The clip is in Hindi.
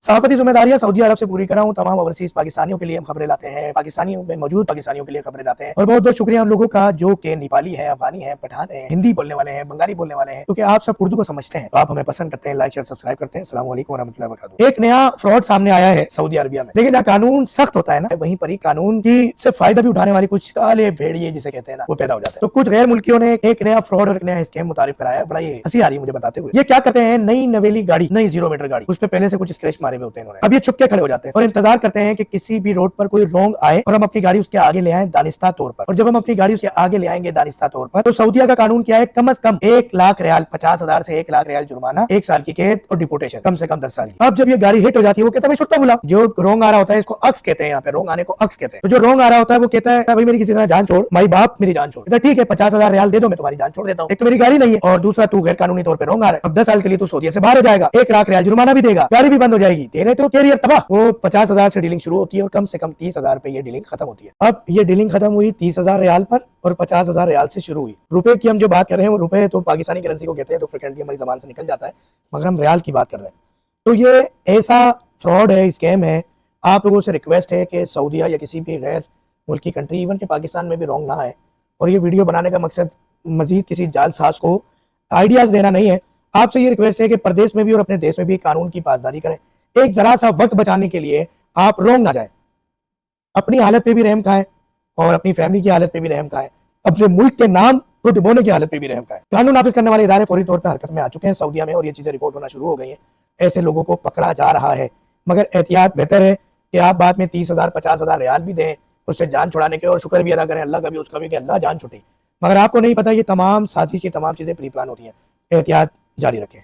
सहाफती जिम्मेदारियां सऊदी अरब से पूरी कर रहा हूँ। तमाम ओवरसीज पाकिस्तानियों के लिए हम खबरें लाते हैं, पाकिस्तानियों में मौजूद पाकिस्तानियों के लिए खबरें लाते हैं। और बहुत बहुत शुक्रिया उन लोगों का जो कि नेपाली है, अफगानी है, पठान है, हिंदी बोलने वाले हैं, बंगाली बोलने वाले हैं, क्योंकि आप सब उर्दू को समझते हैं, तो आप हमें पसंद करते हैं। लाइक शेयर सब्सक्राइब करते हैं। अस्सलाम वालेकुम वरहमतुल्लाहि वबरकातुहू। एक नया फ्रॉड सामने आया है सऊदी अरबिया में। देखिए, जहाँ कानून सख्त होता है ना, वहीं पर ही कानून की से फायदा भी उठाने वाली कुछ काले भेड़िए जिसे कहते हैं ना, वो पैदा हो जाते हैं। तो कुछ गैर मुल्कियों ने एक नया फ्रॉड और एक नया स्कैम मुतारिफ कराया। बड़ा ये हंसी आ रही है मुझे बताते हुए। ये क्या करते हैं, नई नवेली गाड़ी, नई 0 मीटर गाड़ी, उस पर पहले से कुछ स्क्रैच मारे हुए होते हैं इन्होंने। अब ये चुपके खड़े हो जाते हैं और इंतजार करते हैं कि किसी भी रोड पर कोई रोंग आए और हम अपनी गाड़ी उसके आगे ले आए दानिस्ता तौर पर। और जब हम अपनी गाड़ी उसके आगे ले आएंगे दानिस्ता तौर पर, तो सऊदीया का कानून क्या है, कम से कम 1 लाख रियाल, 50,000 से 1 लाख रियाल जुर्माना, 1 साल की कैद और डिपोटेशन, कम से कम 10 साल की। अब जब ये गाड़ी हिट हो जाती है, वो कहता है छुट्टा बुला। जो रोंग आ रहा होता है, इसको अक्स कहते हैं, यहाँ पे रोंग आने को अक्स कहते हैं। तो जो रोंग आ रहा होता है वो कहता है भाई मेरी किसी तरह जान छोड़, माई बाप मेरी जान छोड़। ठीक है, 50,000 रियाल दे दो, मैं तुम्हारी जान छोड़ देता हूँ। एक तो मेरी गाड़ी नहीं है और दूसरा तू गैर कानूनी तौर पर रोंग आ रहा है। अब 10 साल के लिए तू सऊदीया से बाहर हो जाएगा, 1 लाख रियाल जुर्माना भी देगा, गाड़ी भी बंद हो जाएगी, तेरे तो कैरियर तबाह। वो 50,000 से डीलिंग शुरू होती है और कम से कम 30,000 पे ये डीलिंग खत्म होती है। अब ये डीलिंग खत्म हुई 30,000 रियाल पर और 50,000 रियाल से शुरू हुई। रुपए की हम जो बात कर रहे हैं, वो रुपए तो पाकिस्तानी करेंसी को कहते हैं, तो फ्रिक्वेंटली हमारी जबान से निकल जाता है, मगर हम रियाल की बात कर रहे हैं। तो ये ऐसा फ्रॉड है, स्कैम है। आप लोगों से रिक्वेस्ट है कि सऊदीया या किसी भी गैर मुल्की कंट्री, इवन के पाकिस्तान में भी रोंग ना आए। और ये वीडियो बनाने का मकसद मजीद किसी जालसाज को आइडियाज देना नहीं है। आपसे ये रिक्वेस्ट है कि प्रदेश में भी और अपने देश में भी कानून की पासदारी करें। एक जरा सा वक्त बचाने के लिए आप रोंग ना जाए, अपनी हालत पे भी रहम खाएं और अपनी फैमिली की हालत पे भी रहम खाएं, अपने मुल्क के नाम को डुबोने की हालत पे भी रहम खाएं। कानून नाफिज करने वाले इदारे फौरी तौर पर हरकत में आ चुके हैं सऊदीया में और ये चीजें रिपोर्ट होना शुरू हो गई हैं। ऐसे लोगों को पकड़ा जा रहा है, मगर एहतियात बेहतर है कि आप बाद में 30,000 50,000 रियाल भी दें उससे जान छुड़ाने के, और शुक्र भी अदा करें अल्लाह का भी उसका भी कि अल्लाह जान छुटी। मगर आपको नहीं पता ये तमाम साजिश, ये तमाम चीजें प्री प्लान होती हैं। एहतियात जारी रखें।